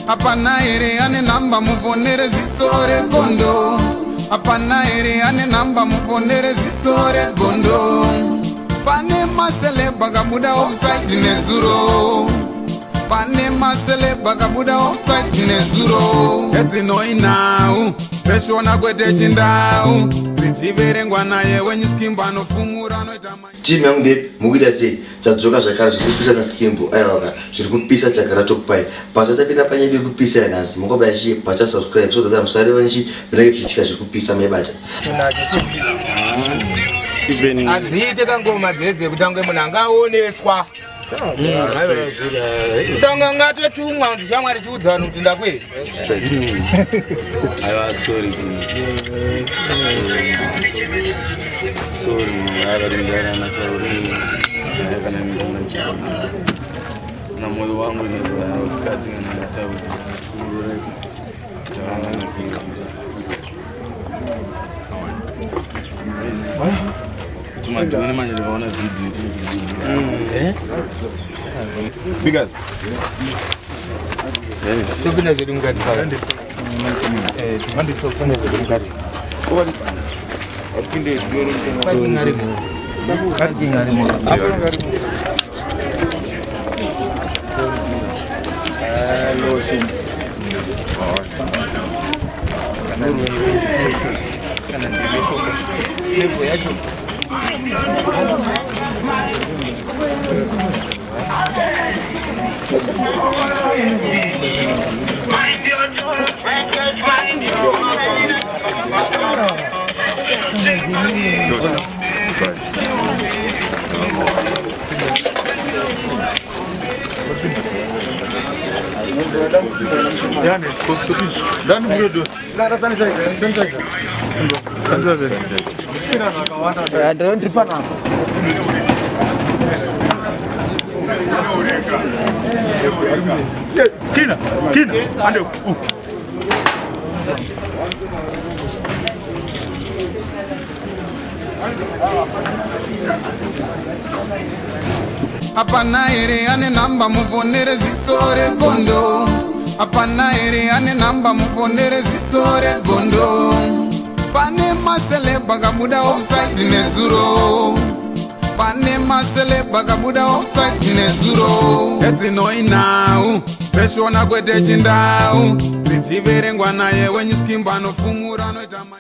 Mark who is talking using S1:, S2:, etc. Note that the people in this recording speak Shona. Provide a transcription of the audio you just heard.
S1: Apana ere ane namba muponere zisore gondo. Apana ere ane namba muponere zisore gondo. Pane masele bagabuda offside nezuro. Pane masele bagabuda offside nezuro. Eti no inau Peshona kwete chindau Zichiverengwa naye wenye skimba no fumura no itama.
S2: Team yangu depi mugida se tadzoka zvakara zvikupisa na skimbo aiwaka zvirikupisa chakara chokupai pasasa pina panyedi kupisa yanasi mukoba yashi pacha subscribe so that musare vanchi vinenge vichitika zvirikupisa mebata
S3: adziite kangoma dzedze kutangwe munhu angaoneswa tanga ngatotumwa ndishamwari chiudzano kuti ndakwe
S4: aiwa sorry avarindara nachauri kana na moyo wangu kazi natauri tumadhoni manje ndikaona video
S5: because
S3: topinda zvedu mukati
S5: tupande topinda zvedu mukati apinde
S1: Apana ere ane namba muponere zisore gondo. Apana ere ane namba muponere zisore gondo. Pane masele bagabuda offside nezuro. Pane masele bagabuda offside nezuro. Eti no inau Peshona kwete chindau Zichiverengwa naye wenye skimba no fumura no itama.